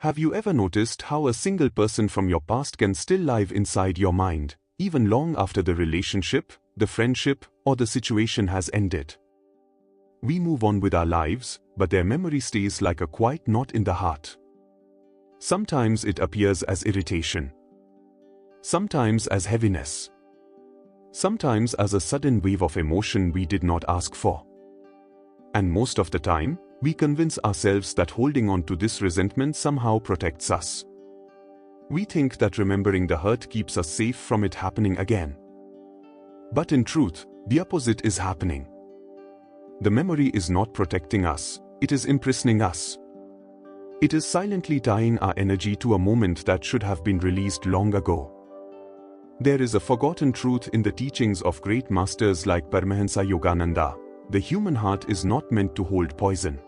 Have you ever noticed how a single person from your past can still live inside your mind, even long after the relationship, the friendship, or the situation has ended? We move on with our lives, but their memory stays like a quiet knot in the heart. Sometimes it appears as irritation. Sometimes as heaviness. Sometimes as a sudden wave of emotion we did not ask for. And most of the time, we convince ourselves that holding on to this resentment somehow protects us. We think that remembering the hurt keeps us safe from it happening again. But in truth, the opposite is happening. The memory is not protecting us, it is imprisoning us. It is silently tying our energy to a moment that should have been released long ago. There is a forgotten truth in the teachings of great masters like Paramhansa Yogananda. The human heart is not meant to hold poison.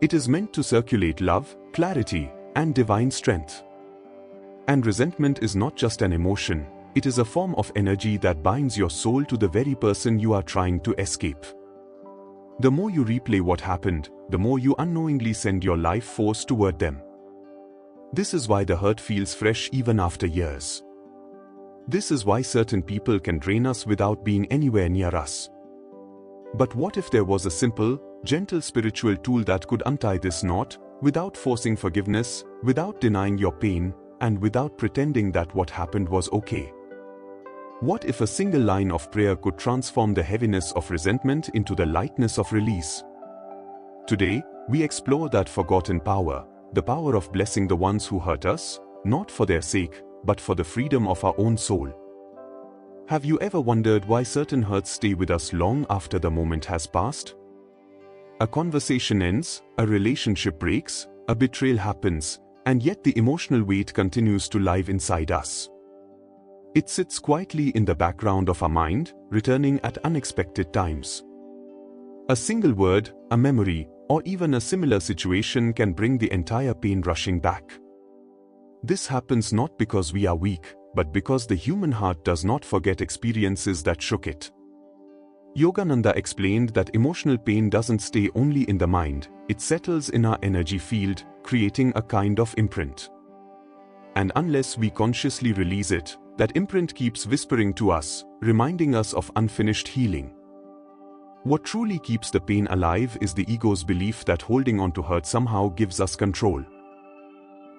It is meant to circulate love, clarity, and divine strength. And resentment is not just an emotion, it is a form of energy that binds your soul to the very person you are trying to escape. The more you replay what happened, the more you unknowingly send your life force toward them. This is why the hurt feels fresh even after years. This is why certain people can drain us without being anywhere near us. But what if there was a simple, gentle spiritual tool that could untie this knot, without forcing forgiveness, without denying your pain, and without pretending that what happened was okay? What if a single line of prayer could transform the heaviness of resentment into the lightness of release? Today, we explore that forgotten power, the power of blessing the ones who hurt us, not for their sake, but for the freedom of our own soul. Have you ever wondered why certain hurts stay with us long after the moment has passed? A conversation ends, a relationship breaks, a betrayal happens, and yet the emotional weight continues to live inside us. It sits quietly in the background of our mind, returning at unexpected times. A single word, a memory, or even a similar situation can bring the entire pain rushing back. This happens not because we are weak, but because the human heart does not forget experiences that shook it. Yogananda explained that emotional pain doesn't stay only in the mind, it settles in our energy field, creating a kind of imprint. And unless we consciously release it, that imprint keeps whispering to us, reminding us of unfinished healing. What truly keeps the pain alive is the ego's belief that holding on to hurt somehow gives us control.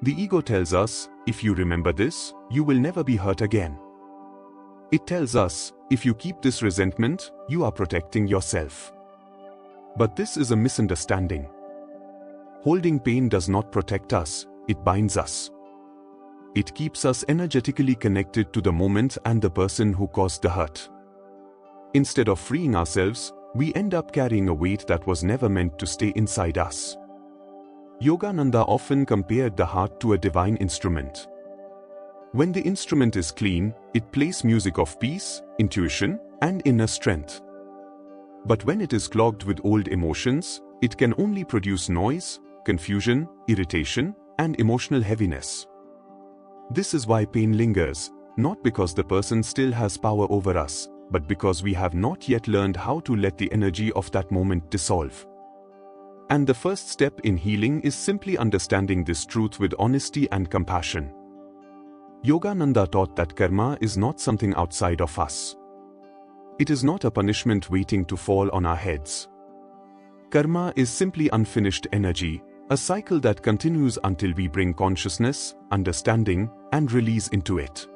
The ego tells us, if you remember this, you will never be hurt again. It tells us, if you keep this resentment, you are protecting yourself. But this is a misunderstanding. Holding pain does not protect us, it binds us. It keeps us energetically connected to the moment and the person who caused the hurt. Instead of freeing ourselves, we end up carrying a weight that was never meant to stay inside us. Yogananda often compared the heart to a divine instrument. When the instrument is clean, it plays music of peace, intuition, and inner strength. But when it is clogged with old emotions, it can only produce noise, confusion, irritation, and emotional heaviness. This is why pain lingers, not because the person still has power over us, but because we have not yet learned how to let the energy of that moment dissolve. And the first step in healing is simply understanding this truth with honesty and compassion. Yogananda taught that karma is not something outside of us. It is not a punishment waiting to fall on our heads. Karma is simply unfinished energy, a cycle that continues until we bring consciousness, understanding, and release into it.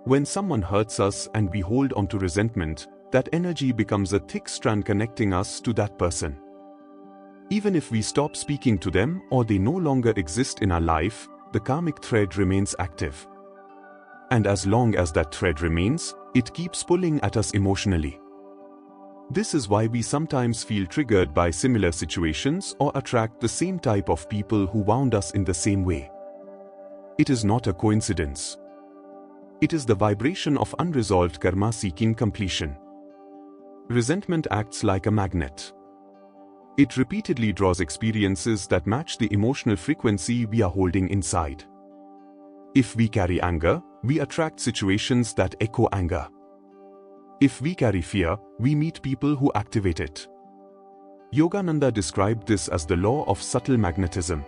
When someone hurts us and we hold on to resentment, that energy becomes a thick strand connecting us to that person. Even if we stop speaking to them or they no longer exist in our life, the karmic thread remains active. And as long as that thread remains, it keeps pulling at us emotionally. This is why we sometimes feel triggered by similar situations or attract the same type of people who wound us in the same way. It is not a coincidence. It is the vibration of unresolved karma seeking completion. Resentment acts like a magnet. It repeatedly draws experiences that match the emotional frequency we are holding inside. If we carry anger, we attract situations that echo anger. If we carry fear, we meet people who activate it. Yogananda described this as the law of subtle magnetism.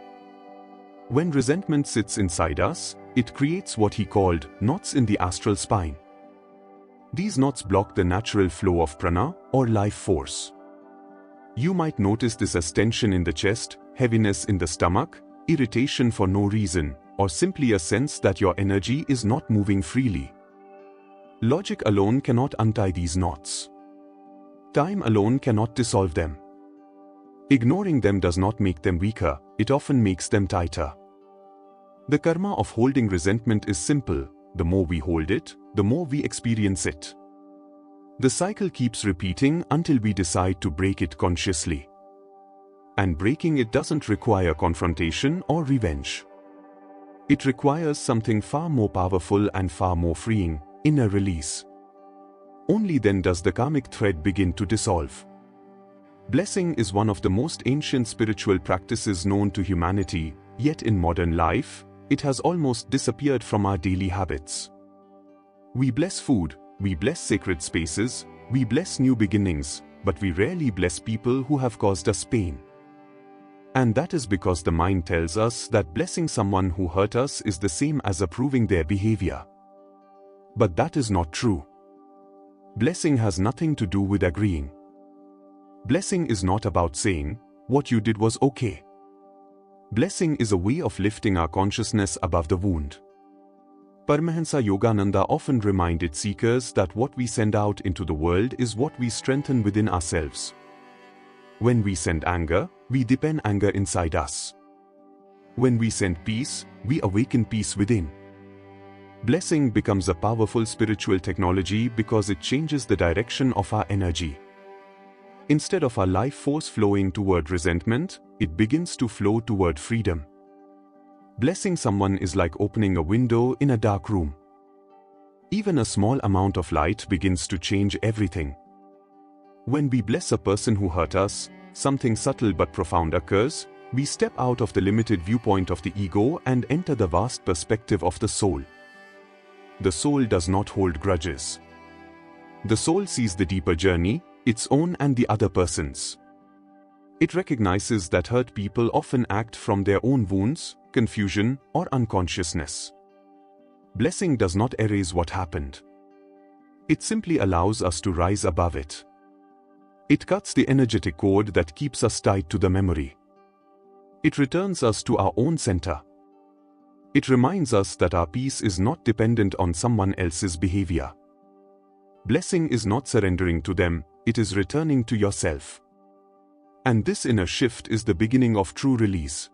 When resentment sits inside us, it creates what he called knots in the astral spine. These knots block the natural flow of prana, or life force. You might notice this as tension in the chest, heaviness in the stomach, irritation for no reason, or simply a sense that your energy is not moving freely. Logic alone cannot untie these knots. Time alone cannot dissolve them. Ignoring them does not make them weaker, it often makes them tighter. The karma of holding resentment is simple: the more we hold it, the more we experience it. The cycle keeps repeating until we decide to break it consciously. And breaking it doesn't require confrontation or revenge. It requires something far more powerful and far more freeing: inner release. Only then does the karmic thread begin to dissolve. Blessing is one of the most ancient spiritual practices known to humanity, yet in modern life, it has almost disappeared from our daily habits. We bless food, we bless sacred spaces, we bless new beginnings, but we rarely bless people who have caused us pain. And that is because the mind tells us that blessing someone who hurt us is the same as approving their behavior. But that is not true. Blessing has nothing to do with agreeing. Blessing is not about saying, "What you did was okay." Blessing is a way of lifting our consciousness above the wound. Paramhansa Yogananda often reminded seekers that what we send out into the world is what we strengthen within ourselves. When we send anger, we deepen anger inside us. When we send peace, we awaken peace within. Blessing becomes a powerful spiritual technology because it changes the direction of our energy. Instead of our life force flowing toward resentment, it begins to flow toward freedom. Blessing someone is like opening a window in a dark room. Even a small amount of light begins to change everything. When we bless a person who hurt us, something subtle but profound occurs. We step out of the limited viewpoint of the ego and enter the vast perspective of the soul. The soul does not hold grudges. The soul sees the deeper journey, its own and the other person's. It recognizes that hurt people often act from their own wounds, confusion, or unconsciousness. Blessing does not erase what happened. It simply allows us to rise above it. It cuts the energetic cord that keeps us tied to the memory. It returns us to our own center. It reminds us that our peace is not dependent on someone else's behavior. Blessing is not surrendering to them, it is returning to yourself. And this inner shift is the beginning of true release.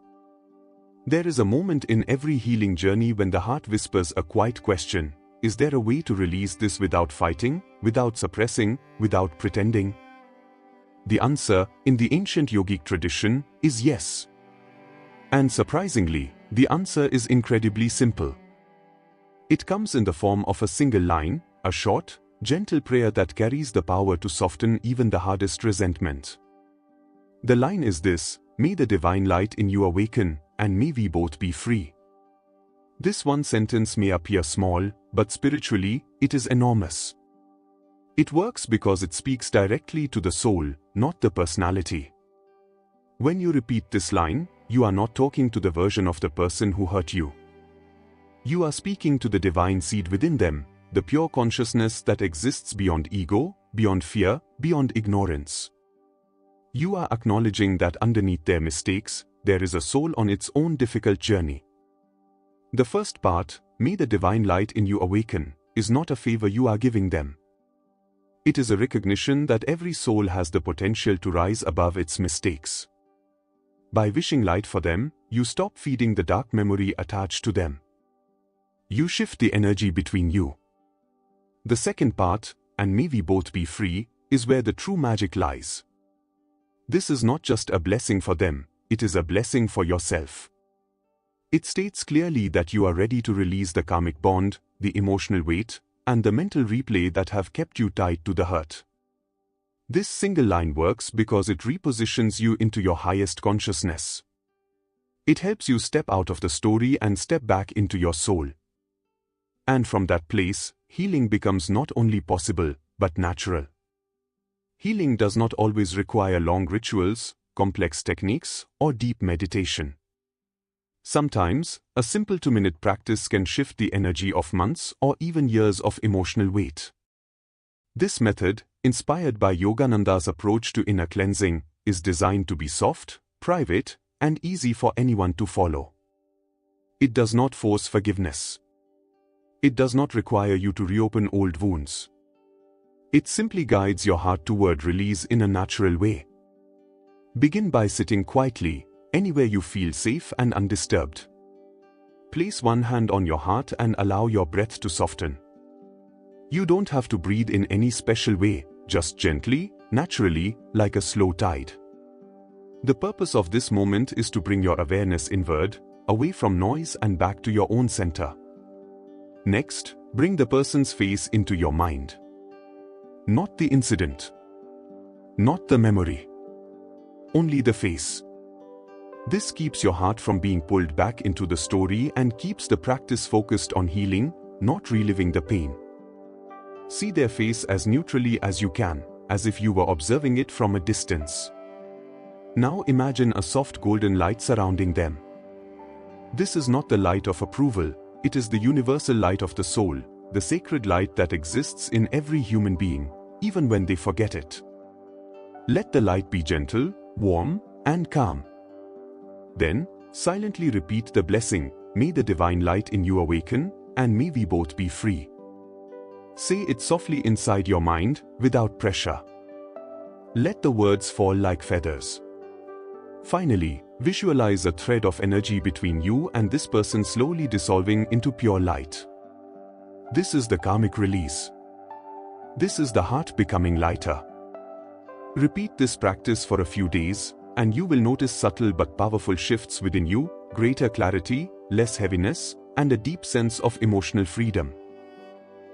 There is a moment in every healing journey when the heart whispers a quiet question: is there a way to release this without fighting, without suppressing, without pretending? The answer, in the ancient yogic tradition, is yes. And surprisingly, the answer is incredibly simple. It comes in the form of a single line, a short, gentle prayer that carries the power to soften even the hardest resentment. The line is this: may the divine light in you awaken, and may we both be free. This one sentence may appear small, but spiritually, it is enormous. It works because it speaks directly to the soul, not the personality. When you repeat this line, you are not talking to the version of the person who hurt you. You are speaking to the divine seed within them, the pure consciousness that exists beyond ego, beyond fear, beyond ignorance. You are acknowledging that underneath their mistakes, there is a soul on its own difficult journey. The first part, may the divine light in you awaken, is not a favor you are giving them. It is a recognition that every soul has the potential to rise above its mistakes. By wishing light for them, you stop feeding the dark memory attached to them. You shift the energy between you. The second part, and may we both be free, is where the true magic lies. This is not just a blessing for them, it is a blessing for yourself. It states clearly that you are ready to release the karmic bond, the emotional weight, and the mental replay that have kept you tied to the hurt. This single line works because it repositions you into your highest consciousness. It helps you step out of the story and step back into your soul. And from that place, healing becomes not only possible, but natural. Healing does not always require long rituals, complex techniques, or deep meditation. Sometimes, a simple 2-minute practice can shift the energy of months or even years of emotional weight. This method, inspired by Yogananda's approach to inner cleansing, is designed to be soft, private, and easy for anyone to follow. It does not force forgiveness. It does not require you to reopen old wounds. It simply guides your heart toward release in a natural way. Begin by sitting quietly, anywhere you feel safe and undisturbed. Place one hand on your heart and allow your breath to soften. You don't have to breathe in any special way, just gently, naturally, like a slow tide. The purpose of this moment is to bring your awareness inward, away from noise and back to your own center. Next, bring the person's face into your mind. Not the incident. Not the memory. Only the face. This keeps your heart from being pulled back into the story and keeps the practice focused on healing, not reliving the pain. See their face as neutrally as you can, as if you were observing it from a distance. Now imagine a soft golden light surrounding them. This is not the light of approval, it is the universal light of the soul, the sacred light that exists in every human being, even when they forget it. Let the light be gentle, warm, and calm. Then, silently repeat the blessing, "May the divine light in you awaken, and may we both be free." Say it softly inside your mind, without pressure. Let the words fall like feathers. Finally, visualize a thread of energy between you and this person slowly dissolving into pure light. This is the karmic release. This is the heart becoming lighter. Repeat this practice for a few days, and you will notice subtle but powerful shifts within you, greater clarity, less heaviness, and a deep sense of emotional freedom.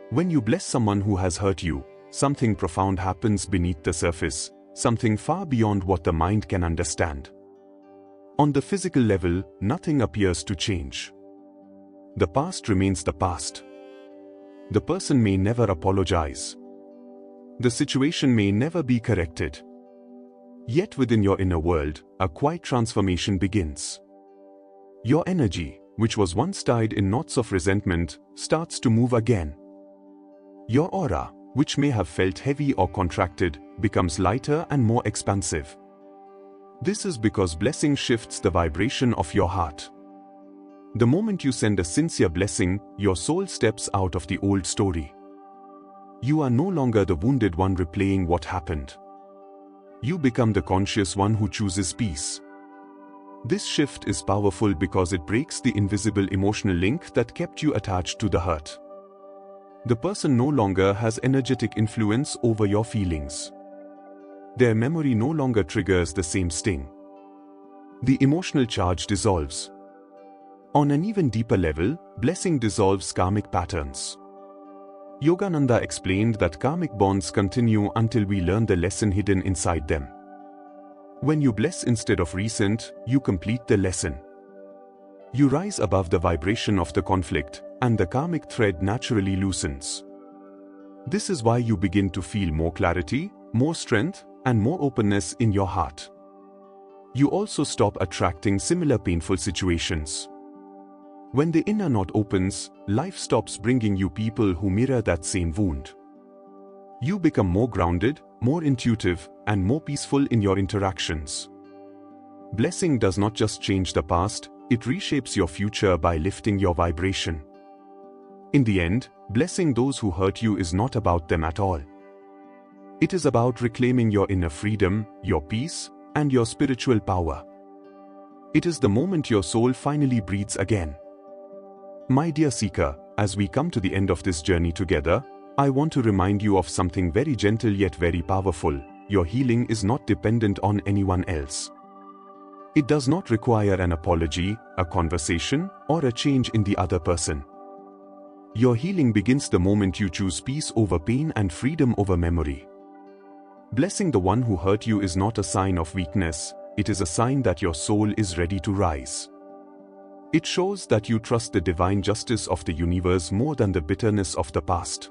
When you bless someone who has hurt you, something profound happens beneath the surface, something far beyond what the mind can understand. On the physical level, nothing appears to change. The past remains the past. The person may never apologize. The situation may never be corrected. Yet within your inner world, a quiet transformation begins. Your energy, which was once tied in knots of resentment, starts to move again. Your aura, which may have felt heavy or contracted, becomes lighter and more expansive. This is because blessing shifts the vibration of your heart. The moment you send a sincere blessing, your soul steps out of the old story. You are no longer the wounded one replaying what happened. You become the conscious one who chooses peace. This shift is powerful because it breaks the invisible emotional link that kept you attached to the hurt. The person no longer has energetic influence over your feelings. Their memory no longer triggers the same sting. The emotional charge dissolves. On an even deeper level, blessing dissolves karmic patterns. Yogananda explained that karmic bonds continue until we learn the lesson hidden inside them. When you bless instead of resent, you complete the lesson. You rise above the vibration of the conflict, and the karmic thread naturally loosens. This is why you begin to feel more clarity, more strength, and more openness in your heart. You also stop attracting similar painful situations. When the inner knot opens, life stops bringing you people who mirror that same wound. You become more grounded, more intuitive, and more peaceful in your interactions. Blessing does not just change the past, it reshapes your future by lifting your vibration. In the end, blessing those who hurt you is not about them at all. It is about reclaiming your inner freedom, your peace, and your spiritual power. It is the moment your soul finally breathes again. My dear seeker, as we come to the end of this journey together, I want to remind you of something very gentle yet very powerful. Your healing is not dependent on anyone else. It does not require an apology, a conversation, or a change in the other person. Your healing begins the moment you choose peace over pain and freedom over memory. Blessing the one who hurt you is not a sign of weakness, it is a sign that your soul is ready to rise. It shows that you trust the divine justice of the universe more than the bitterness of the past.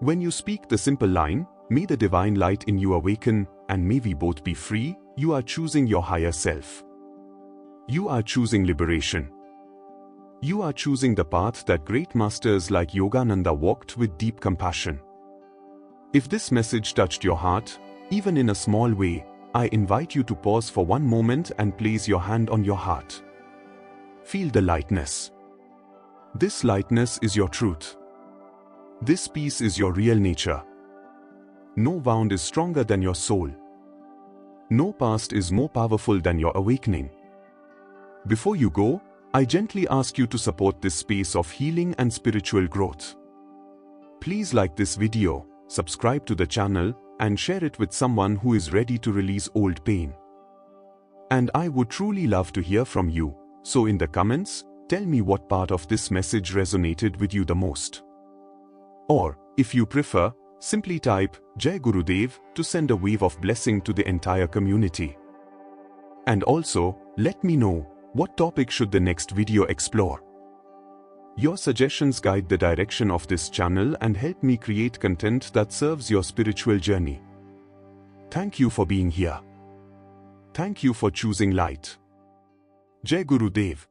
When you speak the simple line, "May the divine light in you awaken, and may we both be free," you are choosing your higher self. You are choosing liberation. You are choosing the path that great masters like Yogananda walked with deep compassion. If this message touched your heart, even in a small way, I invite you to pause for one moment and place your hand on your heart. Feel the lightness. This lightness is your truth. This peace is your real nature. No wound is stronger than your soul. No past is more powerful than your awakening. Before you go, I gently ask you to support this space of healing and spiritual growth. Please like this video, subscribe to the channel, and share it with someone who is ready to release old pain. And I would truly love to hear from you, so in the comments, tell me what part of this message resonated with you the most. Or, if you prefer, simply type Jai Gurudev to send a wave of blessing to the entire community. And also, let me know, what topic should the next video explore? Your suggestions guide the direction of this channel and help me create content that serves your spiritual journey. Thank you for being here. Thank you for choosing light. Jai Gurudev.